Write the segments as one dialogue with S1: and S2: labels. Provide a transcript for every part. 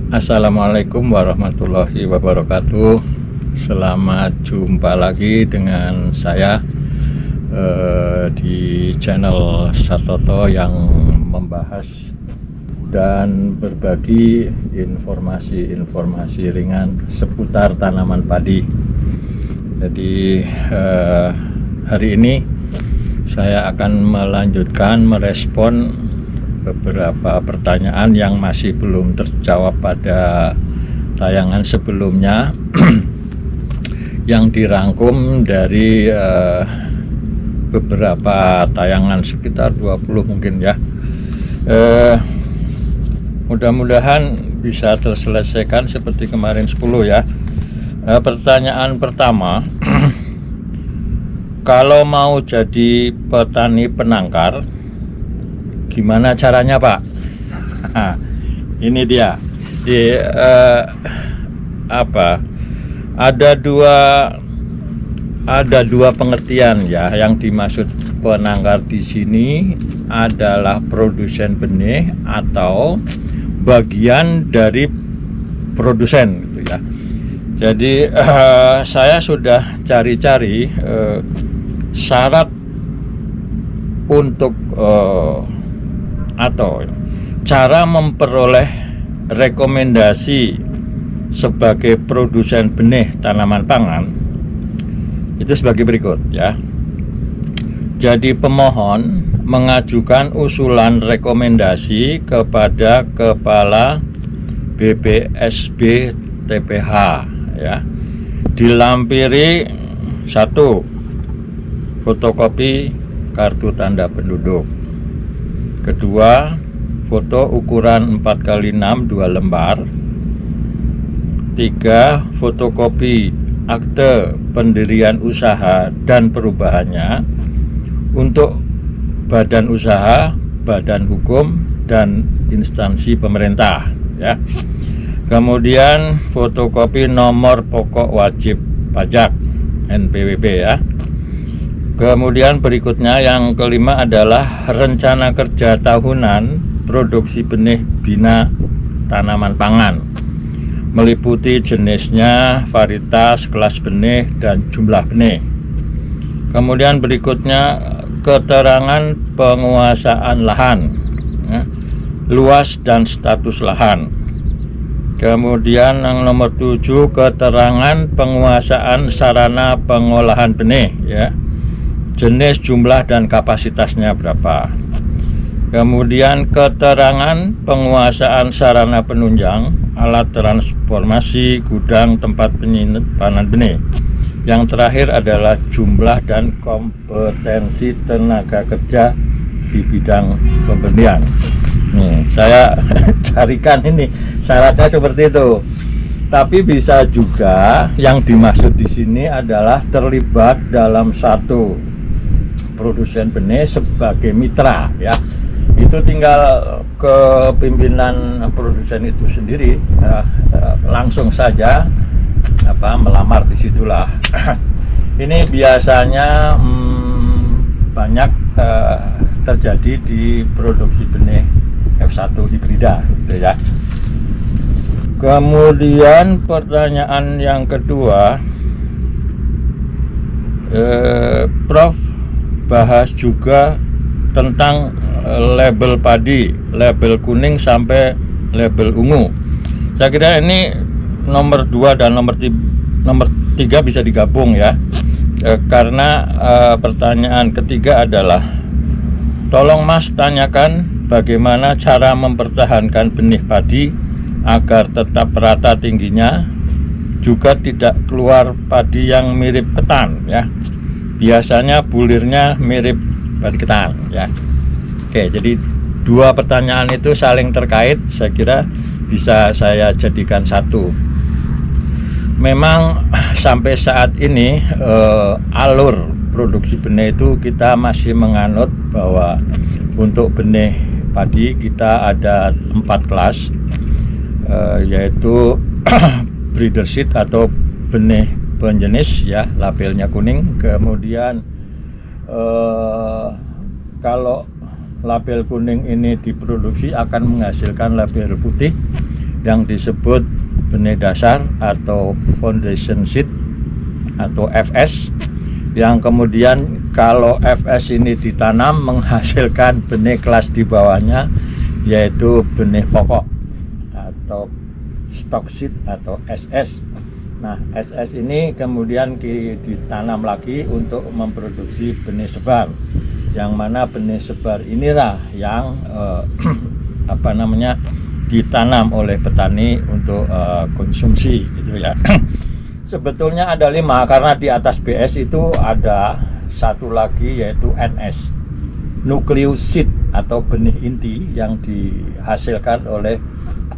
S1: Assalamualaikum warahmatullahi wabarakatuh. Selamat jumpa lagi dengan saya di channel Satoto yang membahas dan berbagi informasi-informasi ringan seputar tanaman padi. Jadi hari ini saya akan melanjutkan merespon beberapa pertanyaan yang masih belum terjawab pada tayangan sebelumnya yang dirangkum dari beberapa tayangan sekitar 20 mungkin ya. Mudah-mudahan bisa terselesaikan seperti kemarin 10 ya. Pertanyaan pertama, kalau mau jadi petani penangkar gimana caranya, Pak? Ini dia. Ada dua pengertian ya. Yang dimaksud penangkar di sini adalah produsen benih atau bagian dari produsen gitu ya. Jadi saya sudah cari-cari syarat untuk atau cara memperoleh rekomendasi sebagai produsen benih tanaman pangan itu sebagai berikut ya. Jadi pemohon mengajukan usulan rekomendasi kepada Kepala BPSB TPH ya. Dilampiri 1. Fotokopi kartu tanda penduduk. Kedua, foto ukuran 4x6 2 lembar. 3. Fotokopi akte pendirian usaha dan perubahannya untuk badan usaha, badan hukum, dan instansi pemerintah ya. Kemudian fotokopi nomor pokok wajib pajak NPWP ya. Kemudian berikutnya yang kelima adalah rencana kerja tahunan produksi benih bina tanaman pangan, meliputi jenisnya, varietas, kelas benih, dan jumlah benih. Kemudian berikutnya keterangan penguasaan lahan ya, luas dan status lahan. Kemudian yang nomor 7, keterangan penguasaan sarana pengolahan benih ya, jenis, jumlah, dan kapasitasnya berapa. Kemudian keterangan penguasaan sarana penunjang, alat transformasi, gudang, tempat penyimpanan benih. Yang terakhir adalah jumlah dan kompetensi tenaga kerja di bidang pembenihan. Nih, saya carikan ini syaratnya seperti itu. Tapi bisa juga yang dimaksud di sini adalah terlibat dalam satu produsen benih sebagai mitra ya. Itu tinggal ke pimpinan produsen itu sendiri langsung saja melamar di situlah. Ini biasanya banyak terjadi di produksi benih F1 hibrida gitu ya. Kemudian pertanyaan yang kedua, Prof bahas juga tentang label padi, label kuning sampai label ungu. Saya kira ini nomor 2 dan nomor 3 bisa digabung ya. Karena pertanyaan ketiga adalah, tolong Mas tanyakan bagaimana cara mempertahankan benih padi agar tetap rata tingginya, juga tidak keluar padi yang mirip ketan ya. Biasanya bulirnya mirip padi ketan ya. Oke, jadi dua pertanyaan itu saling terkait, saya kira bisa saya jadikan satu. Memang sampai saat ini alur produksi benih itu kita masih menganut bahwa untuk benih padi kita ada 4 kelas, yaitu breeder seed atau benih penjenis ya, labelnya kuning. Kemudian kalau label kuning ini diproduksi akan menghasilkan label putih, yang disebut benih dasar atau foundation seed atau FS, yang kemudian kalau FS ini ditanam menghasilkan benih kelas di bawahnya, yaitu benih pokok atau stock seed atau SS. Nah, SS ini kemudian ditanam lagi untuk memproduksi benih sebar, yang mana benih sebar inilah yang ditanam oleh petani untuk konsumsi gitu ya. Sebetulnya ada 5, karena di atas BS itu ada satu lagi yaitu NS, nukleosid atau benih inti, yang dihasilkan oleh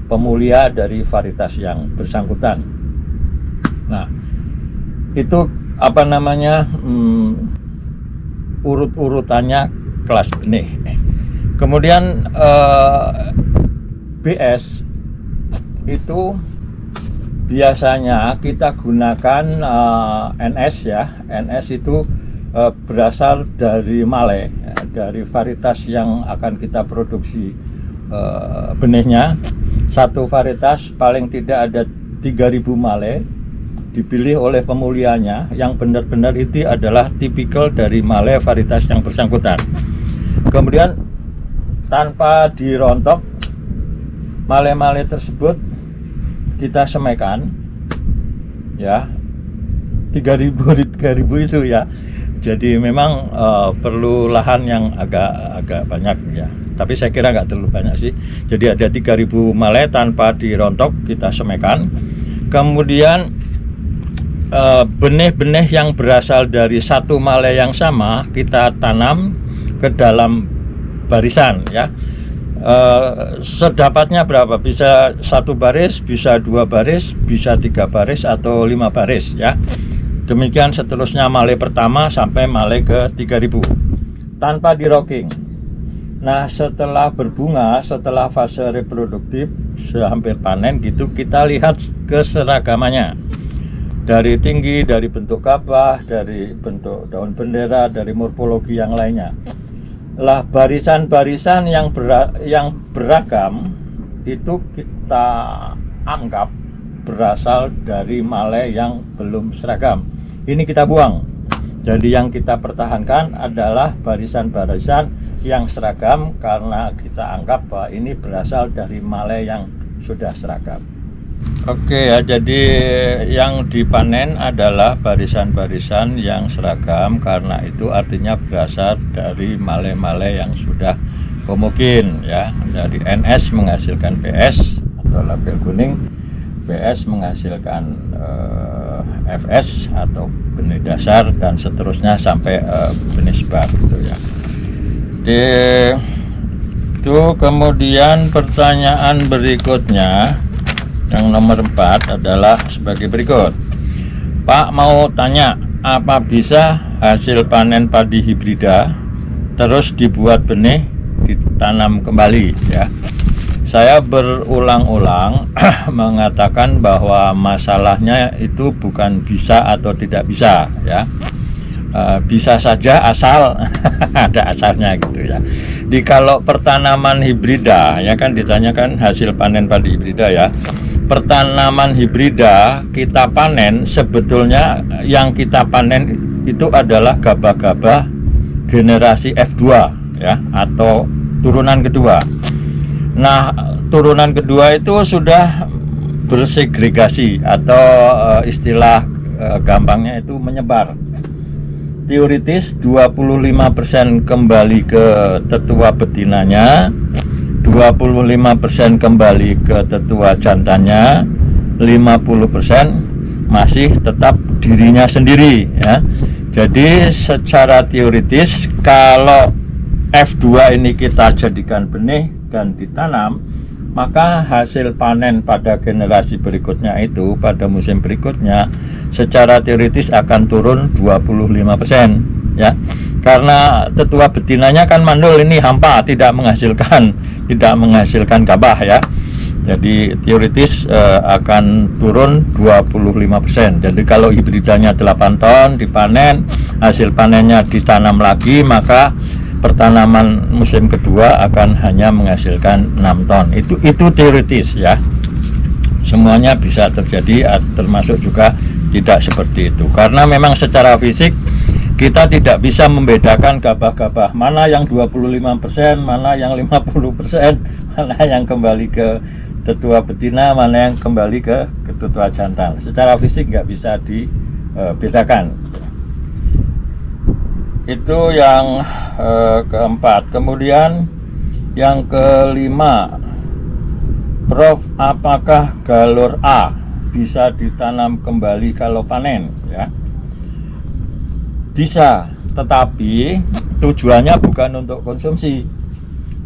S1: pemulia dari varietas yang bersangkutan. Nah, itu urut-urutannya kelas benih. Kemudian BS itu biasanya kita gunakan NS ya. NS itu berasal dari Malai, dari varietas yang akan kita produksi benihnya. Satu varietas paling tidak ada 3000 Malai, dipilih oleh pemulianya yang benar-benar itu adalah tipikal dari Malai varietas yang bersangkutan. Kemudian tanpa dirontok, Malai-Malai tersebut kita semaikan ya, 3000 itu ya. Jadi memang perlu lahan yang agak banyak ya, tapi saya kira nggak terlalu banyak sih. Jadi ada 3000 Malai tanpa dirontok kita semaikan. Kemudian benih-benih yang berasal dari satu Malai yang sama kita tanam ke dalam barisan ya. Sedapatnya berapa, bisa 1 baris, bisa 2 baris, bisa 3 baris atau 5 baris ya. Demikian seterusnya Malai pertama sampai Malai ke 3000 tanpa di rocking. Nah, setelah berbunga, setelah fase reproduktif hampir panen gitu, kita lihat keseragamannya, dari tinggi, dari bentuk gabah, dari bentuk daun bendera, dari morfologi yang lainnya. Lah, barisan-barisan yang beragam itu kita anggap berasal dari Malai yang belum seragam. Ini kita buang. Jadi yang kita pertahankan adalah barisan-barisan yang seragam, karena kita anggap bahwa ini berasal dari Malai yang sudah seragam. Oke ya, jadi yang dipanen adalah barisan-barisan yang seragam, karena itu artinya berasal dari Malai-Malai yang sudah homogen ya. Jadi NS menghasilkan BS atau label kuning, BS menghasilkan FS atau benih dasar, dan seterusnya sampai benih sebar gitu ya. Itu kemudian pertanyaan berikutnya yang nomor 4 adalah sebagai berikut. Pak mau tanya, apa bisa hasil panen padi hibrida terus dibuat benih ditanam kembali ya? Saya berulang-ulang mengatakan bahwa masalahnya itu bukan bisa atau tidak bisa ya. Bisa saja asal ada asalnya gitu ya. Di kalau pertanaman hibrida ya, kan ditanyakan hasil panen padi hibrida ya. Pertanaman hibrida kita panen, sebetulnya yang kita panen itu adalah gabah-gabah generasi F2 ya, atau turunan kedua. Nah, turunan kedua itu sudah bersegregasi atau istilah gampangnya itu menyebar. Teoritis 25% kembali ke tetua betinanya, 25% kembali ke tetua jantannya, 50% masih tetap dirinya sendiri ya. Jadi secara teoritis kalau F2 ini kita jadikan benih dan ditanam, maka hasil panen pada generasi berikutnya itu, pada musim berikutnya, secara teoritis akan turun 25% ya. Karena tetua betinanya kan mandul, ini hampa, tidak menghasilkan gabah ya. Jadi teoritis akan turun 25%. Jadi kalau hibridanya 8 ton dipanen, hasil panennya ditanam lagi, maka pertanaman musim kedua akan hanya menghasilkan 6 ton. Itu teoritis ya. semuanya bisa terjadi, termasuk juga tidak seperti itu. Karena memang secara fisik kita tidak bisa membedakan gabah-gabah mana yang 25%, mana yang 50%, mana yang kembali ke tetua betina, mana yang kembali ke tetua jantan. Secara fisik nggak bisa dibedakan. Itu yang keempat. Kemudian yang kelima, Prof, apakah galur A bisa ditanam kembali kalau panen? Ya, bisa, tetapi tujuannya bukan untuk konsumsi.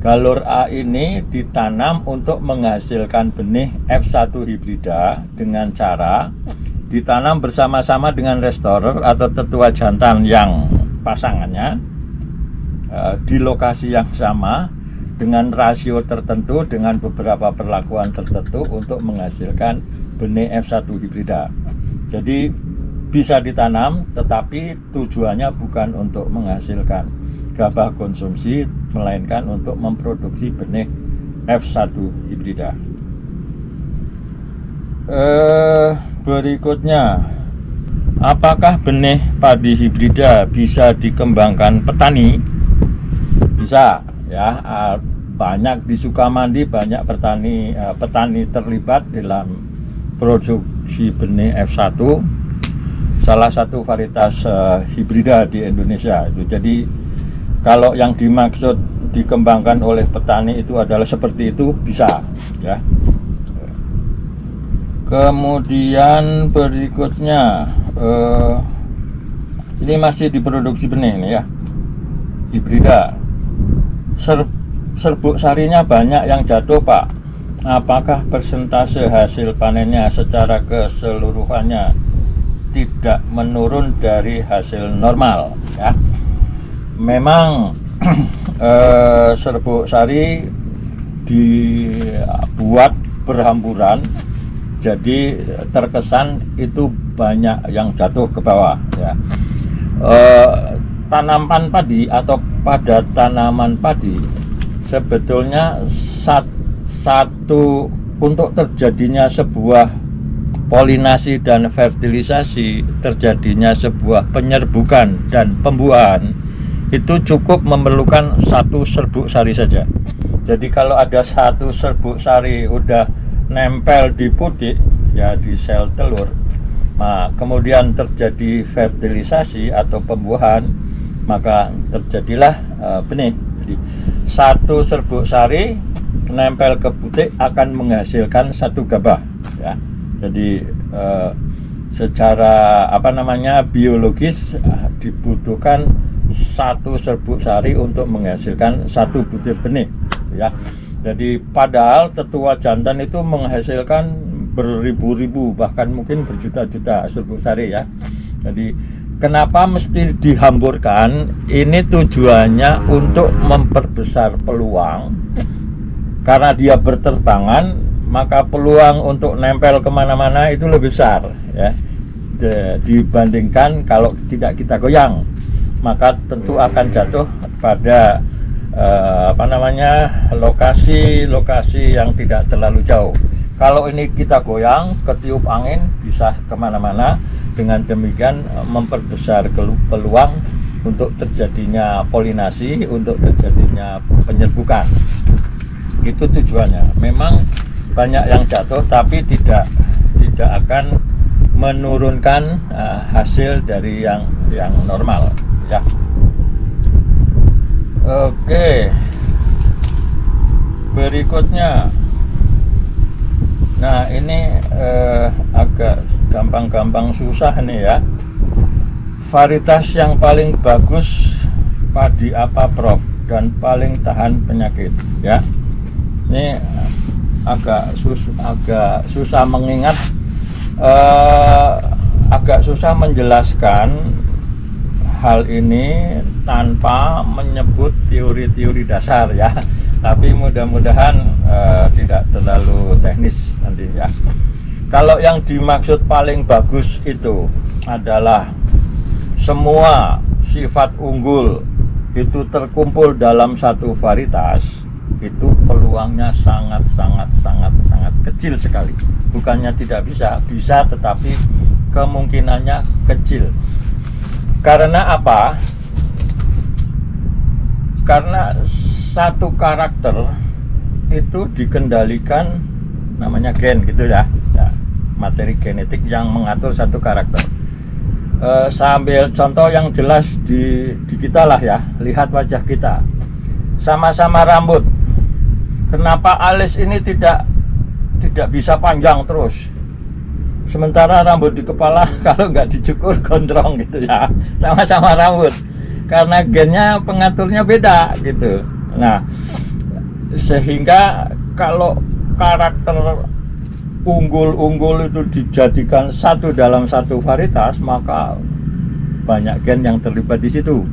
S1: Galur A ini ditanam untuk menghasilkan benih F1 hibrida dengan cara ditanam bersama-sama dengan restorer atau tetua jantan yang pasangannya di lokasi yang sama dengan rasio tertentu, dengan beberapa perlakuan tertentu untuk menghasilkan benih F1 hibrida. Jadi bisa ditanam, tetapi tujuannya bukan untuk menghasilkan gabah konsumsi, melainkan untuk memproduksi benih F1 hibrida. Berikutnya, apakah benih padi hibrida bisa dikembangkan petani? Bisa, ya. Banyak di Sukamandi, banyak petani terlibat dalam produksi benih F1, salah satu varietas hibrida di Indonesia itu. Jadi kalau yang dimaksud dikembangkan oleh petani itu adalah seperti itu, bisa, ya. Kemudian berikutnya, ini masih diproduksi benih nih ya, hibrida. Serbuk sarinya banyak yang jatuh, Pak. Apakah persentase hasil panennya secara keseluruhannya tidak menurun dari hasil normal? Ya, memang serbuk sari dibuat berhamburan, jadi terkesan itu banyak yang jatuh ke bawah. Ya, tanaman padi atau pada tanaman padi sebetulnya satu untuk terjadinya sebuah polinasi dan fertilisasi, terjadinya sebuah penyerbukan dan pembuahan, itu cukup memerlukan satu serbuk sari saja. Jadi kalau ada satu serbuk sari udah nempel di putik, ya di sel telur, nah kemudian terjadi fertilisasi atau pembuahan, maka terjadilah benih. Jadi satu serbuk sari nempel ke putik akan menghasilkan satu gabah, ya. Jadi secara biologis dibutuhkan satu serbuk sari untuk menghasilkan satu butir benih, ya. Jadi padahal tetua jantan itu menghasilkan beribu-ribu, bahkan mungkin berjuta-juta serbuk sari, ya. Jadi kenapa mesti dihamburkan? Ini tujuannya untuk memperbesar peluang. Karena dia berterbangan, maka peluang untuk nempel kemana-mana itu lebih besar, ya, dibandingkan kalau tidak kita goyang, maka tentu akan jatuh pada lokasi-lokasi yang tidak terlalu jauh. Kalau ini kita goyang, ketiup angin, bisa kemana-mana. Dengan demikian memperbesar peluang untuk terjadinya polinasi, untuk terjadinya penyerbukan. Itu tujuannya. Memang banyak yang jatuh, tapi tidak akan menurunkan hasil dari yang normal, ya. Oke, berikutnya. Nah ini agak gampang-gampang susah nih ya. Varietas yang paling bagus padi apa, Prof? Dan paling tahan penyakit, ya. Ini agak susah mengingat, agak susah menjelaskan hal ini tanpa menyebut teori-teori dasar, ya. Tapi mudah-mudahan tidak terlalu teknis nanti, ya. Kalau yang dimaksud paling bagus itu adalah semua sifat unggul itu terkumpul dalam satu varietas, itu peluangnya sangat kecil sekali. Bukannya tidak bisa, bisa, tetapi kemungkinannya kecil. Karena apa? Karena satu karakter itu dikendalikan namanya gen gitu ya, materi genetik yang mengatur satu karakter. Saya ambil contoh yang jelas di kita lah ya. Lihat wajah kita, sama-sama rambut. Kenapa alis ini tidak bisa panjang terus, sementara rambut di kepala kalau nggak dicukur gondrong gitu ya? Sama-sama rambut, karena gennya pengaturnya beda gitu. Nah, sehingga kalau karakter unggul itu dijadikan satu dalam satu varietas, maka banyak gen yang terlibat di situ.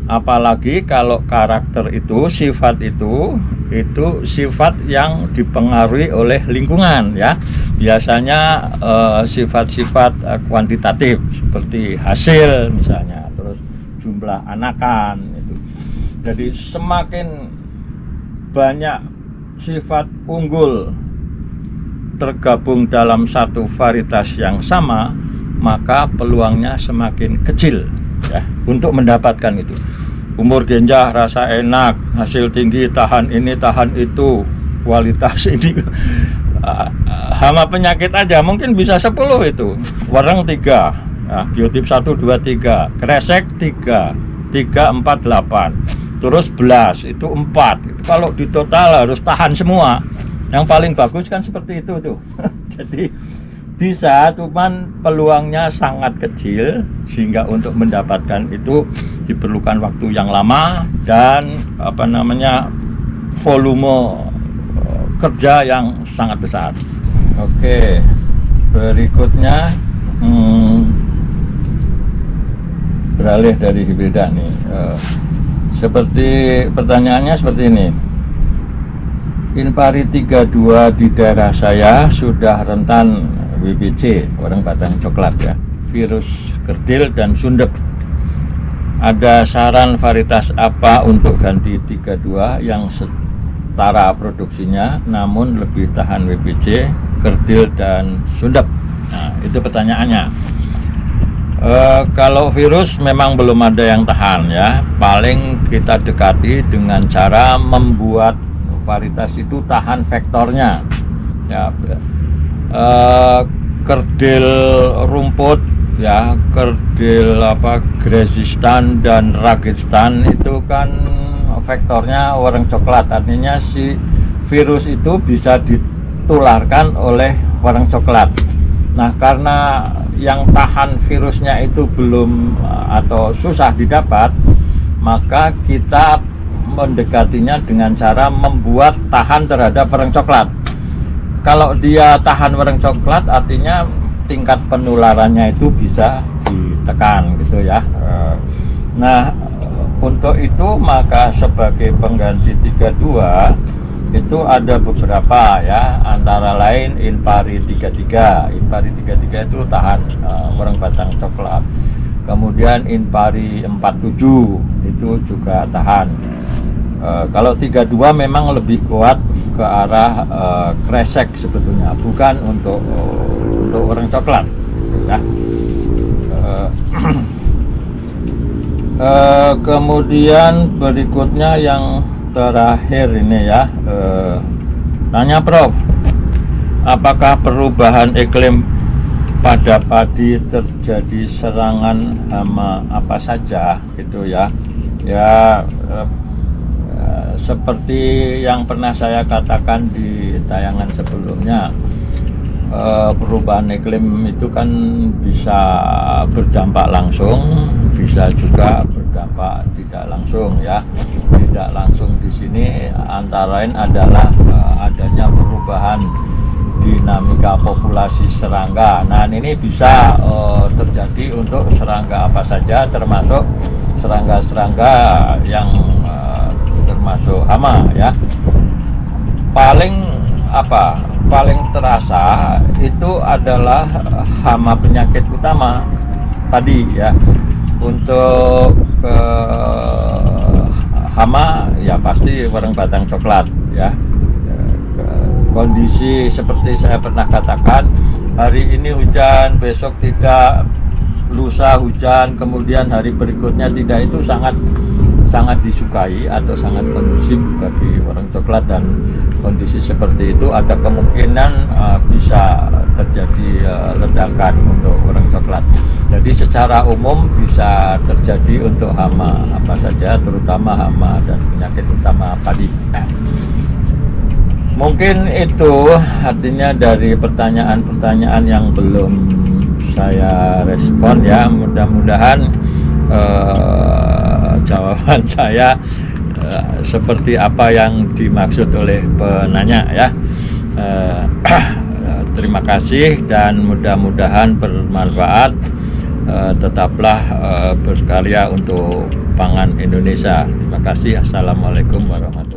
S1: Apalagi kalau karakter itu, sifat itu sifat yang dipengaruhi oleh lingkungan ya. Biasanya sifat-sifat kuantitatif seperti hasil misalnya, terus jumlah anakan itu. Jadi semakin banyak sifat unggul tergabung dalam satu varietas yang sama, maka peluangnya semakin kecil ya untuk mendapatkan itu. Umur genjah, rasa enak, hasil tinggi, tahan ini, tahan itu, kualitas ini. Hama penyakit aja mungkin bisa 10 itu. Wareng 3, ya, biotip 1, 2, 3, kresek 3, 3, 4, 8. Terus belas itu 4. Itu kalau di total harus tahan semua. Yang paling bagus kan seperti itu tuh. Jadi bisa, cuman peluangnya sangat kecil, sehingga untuk mendapatkan itu diperlukan waktu yang lama dan volume kerja yang sangat besar. Oke, berikutnya beralih dari hibrida nih. Seperti pertanyaannya seperti ini. Inpari 32 di daerah saya sudah rentan WBC, orang batang coklat ya, virus kerdil dan sundep. Ada saran varietas apa untuk ganti 32 yang setara produksinya namun lebih tahan WBC, kerdil dan sundep? Nah, itu pertanyaannya. Kalau virus memang belum ada yang tahan ya, paling kita dekati dengan cara membuat varietas itu tahan vektornya ya. Kerdil rumput ya, kerdil Grazistan dan Ragistan itu kan vektornya warna coklat, artinya si virus itu bisa ditularkan oleh warna coklat. Nah, karena yang tahan virusnya itu belum atau susah didapat, maka kita mendekatinya dengan cara membuat tahan terhadap warna coklat. Kalau dia tahan warna coklat, artinya tingkat penularannya itu bisa ditekan gitu ya. Nah, untuk itu maka sebagai pengganti 32 itu ada beberapa ya, antara lain Inpari 33. Inpari 33 itu tahan warna batang coklat. Kemudian Inpari 47 itu juga tahan. Kalau 32 memang lebih kuat ke arah kresek sebetulnya, bukan untuk warna coklat ya. Kemudian berikutnya yang terakhir ini ya, tanya Prof, apakah perubahan iklim pada padi terjadi serangan hama apa saja gitu ya? Ya, seperti yang pernah saya katakan di tayangan sebelumnya, perubahan iklim itu kan bisa berdampak langsung, bisa juga berdampak tidak langsung ya. Tidak langsung di sini antara lain adalah adanya perubahan dinamika populasi serangga. Nah, ini bisa terjadi untuk serangga apa saja, termasuk serangga-serangga yang termasuk hama ya. Paling terasa itu adalah hama penyakit utama tadi ya. Untuk hama ya pasti warna batang coklat. ya. Kondisi seperti saya pernah katakan, hari ini hujan, besok tidak, lusa hujan, kemudian hari berikutnya tidak, itu sangat disukai atau sangat kondusif bagi warung coklat. Dan kondisi seperti itu ada kemungkinan bisa terjadi ledakan untuk warung coklat. Jadi secara umum bisa terjadi untuk hama apa saja, terutama hama dan penyakit utama padi. Mungkin itu artinya dari pertanyaan-pertanyaan yang belum saya respon ya. Mudah-mudahan jawaban saya seperti apa yang dimaksud oleh penanya ya. Terima kasih dan mudah-mudahan bermanfaat. Tetaplah berkarya untuk pangan Indonesia. Terima kasih. Assalamualaikum warahmatullahi wabarakatuh.